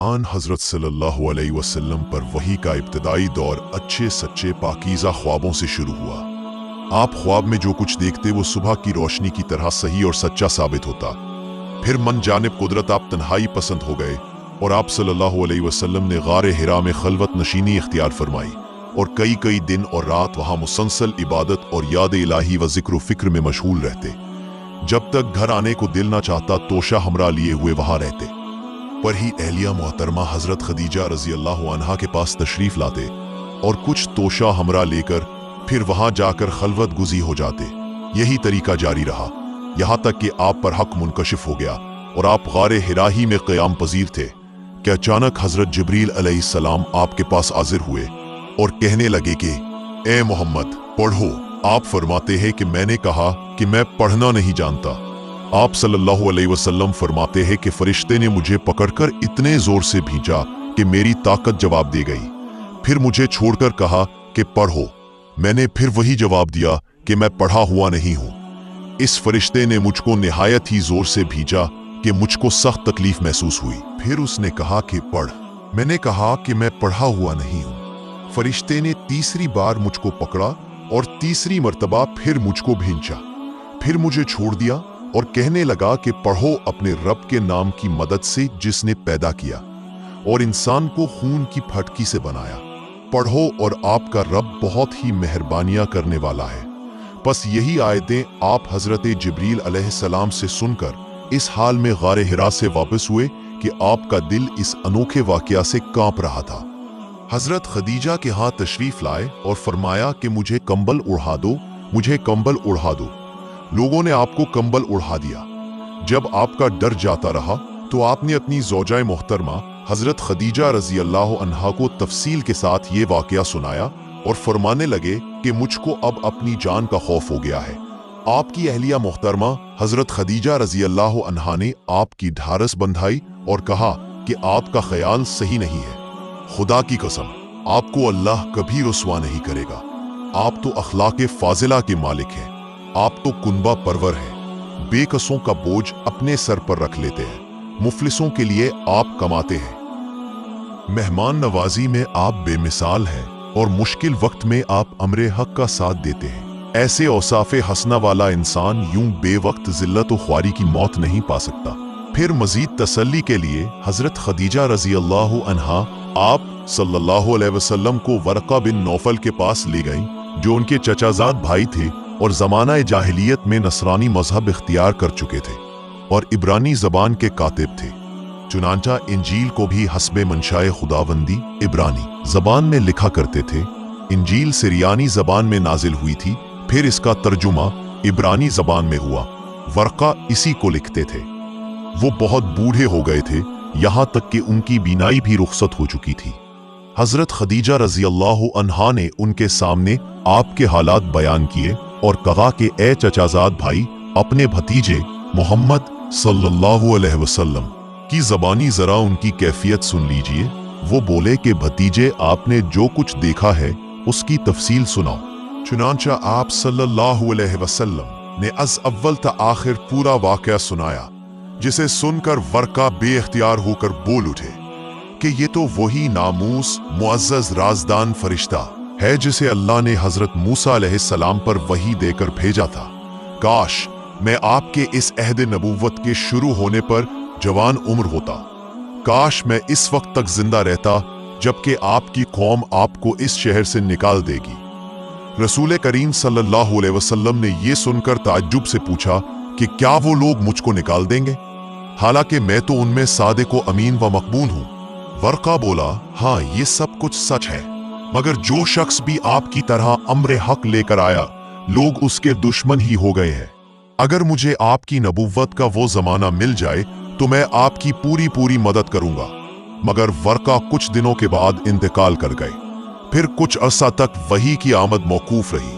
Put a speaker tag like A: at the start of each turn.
A: आन हजरत सल्लल्लाहु अलैहि वसल्लम पर वही का इब्तिदाई दौर अच्छे सच्चे पाकीज़ा ख्वाबों से शुरू हुआ। आप ख्वाब में जो कुछ देखते वो सुबह की रोशनी की तरह सही और सच्चा साबित होता। फिर मन जानिब कुदरत आप तन्हाई पसंद हो गए और आप सल्लल्लाहु अलैहि वसल्लम ने गारे हिरा में खलवत नशीनी इख्तियार फरमाई और कई कई दिन और रात वहां मुसलसल इबादत और याद इलाही व जिक्र फिक्र में मशगूल रहते। जब तक घर आने को दिल ना चाहता तोशा हमरा लिए हुए वहां रहते। पर ही अहलिया मोहतरमा हजरत खदीजा रजी अल्लाह अन्हा के पास तशरीफ लाते और कुछ तोशा हमरा लेकर फिर वहां जाकर खलवत गुजी हो जाते। यही तरीका जारी रहा यहां तक कि आप पर हक मुनकशिफ हो गया और आप गारे हिरा ही में क़याम पजीर थे कि अचानक हजरत जिब्रील अलैहिस्सलाम आपके पास हाजिर हुए और कहने लगे कि ए मोहम्मद पढ़ो। आप फरमाते हैं कि मैंने कहा कि मैं पढ़ना नहीं जानता। आप सल्लल्लाहु अलैहि वसल्लम फरमाते हैं कि फरिश्ते ने मुझे पकड़कर इतने जोर से भींचा कि मेरी ताकत जवाब दे गई। फिर मुझे छोड़कर कहा कि पढ़ो। मैंने फिर वही जवाब दिया कि मैं पढ़ा हुआ नहीं हूं। इस फरिश्ते ने मुझको निहायत ही जोर से भींचा कि मुझको सख्त तकलीफ महसूस हुई। फिर उसने कहा कि पढ़। मैंने कहा कि मैं पढ़ा हुआ नहीं हूं। फरिश्ते ने तीसरी बार मुझको पकड़ा और तीसरी मर्तबा फिर मुझको भींचा। फिर मुझे छोड़ दिया और कहने लगा कि पढ़ो अपने रब के नाम की मदद से जिसने पैदा किया और इंसान को खून की फटकी से बनाया। पढ़ो और आपका रब बहुत ही मेहरबानियां करने वाला है। बस यही आयतें आप हजरत जिब्रील अलैहिस्सलाम से सुनकर इस हाल में गारे हिरा से वापस हुए कि आपका दिल इस अनोखे वाकया से कांप रहा था। हजरत खदीजा के हाथ तशरीफ लाए और फरमाया कि मुझे कंबल उड़ा दो, मुझे कंबल उड़ा दो। लोगों ने आपको कंबल उड़ा दिया। जब आपका डर जाता रहा तो आपने अपनी ज़ौजाए मोहतरमा हजरत खदीजा रजी अल्लाह अन्हा को तफसील के साथ ये वाकया सुनाया और फरमाने लगे कि मुझको अब अपनी जान का खौफ हो गया है। आपकी अहलिया मोहतरमा हजरत खदीजा रजी अल्लाह अन्हा ने आपकी ढारस बंधाई और कहा कि आपका ख्याल सही नहीं है। खुदा की कसम आपको अल्लाह कभी रुस्वा नहीं करेगा। आप तो अखलाक फाजिला के मालिक हैं। आप तो कुनबा परवर हैं। बेकसों का बोझ अपने सर पर रख लेते हैं। मुफलिसों के लिए आप कमाते हैं। मेहमान नवाजी में आप बेमिसाल हैं और मुश्किल वक्त में आप अमरे हक का साथ देते हैं। ऐसे औसाफे हसना वाला इंसान यूं बेवक्त जिल्लत और ख्वारी की मौत नहीं पा सकता। फिर मजीद तसल्ली के लिए हजरत खदीजा रजी अल्लाह अन्हा आप सल्लल्लाहु अलैहि वसल्लम को वरका बिन नौफल के पास ले गईं, जो उनके चचाजाद भाई थे और ज़माना जाहिलियत में नसरानी मजहब इख्तियार कर चुके थे और इब्रानी ज़बान के कातिब थे। चुनांचा इंजील को भी हस्बे मंशाए खुदावंदी इब्रानी ज़बान में लिखा करते थे। इंजील सिरियानी ज़बान में नाजिल हुई थी, फिर इसका तर्जुमा इब्रानी ज़बान में हुआ। वरका इसी को लिखते थे। वो बहुत बूढ़े हो गए थे, यहाँ तक कि उनकी बीनाई भी रुखसत हो चुकी थी। हजरत खदीजा रजी अल्लाह अन्हा ने उनके सामने आपके हालात बयान किए और कहा कि ए चचाजाद भाई, अपने भतीजे मोहम्मद सल्लल्लाहु अलैहि वसल्लम की ज़बानी ज़रा उनकी कैफियत सुन लीजिए। वो बोले कि भतीजे, आपने जो कुछ देखा है उसकी तफसील सुनाओ। चुनांचा आप सल्लल्लाहु अलैहि वसल्लम ने अज अव्वल ता आखिर पूरा वाकया सुनाया, जिसे सुनकर वरका बेइख्तियार होकर बोल उठे कि ये तो वही नामूस मुअज़्ज़ज़ राज़दान फरिश्ता है जिसे अल्लाह ने हजरत मूसा अलैहिस्सलाम पर वही देकर भेजा था। काश मैं आपके इस अहद नबूवत के शुरू होने पर जवान उम्र होता। काश मैं इस वक्त तक जिंदा रहता जबकि आपकी कौम आपको इस शहर से निकाल देगी। रसूल करीम सल्लल्लाहु अलैहि वसल्लम ने यह सुनकर ताज्जुब से पूछा कि क्या वो लोग मुझको निकाल देंगे, हालांकि मैं तो उनमें सादिक व अमीन व मकबूल हूं। वरका बोला, हाँ ये सब कुछ सच है, मगर जो शख्स भी आपकी तरह अम्र हक लेकर आया, लोग उसके दुश्मन ही हो गए हैं। अगर मुझे आपकी नबुव्वत का वो जमाना मिल जाए तो मैं आपकी पूरी मदद करूंगा। मगर वरका कुछ दिनों के बाद इंतकाल कर गए। फिर कुछ अरसा तक वही की आमद मौकूफ रही।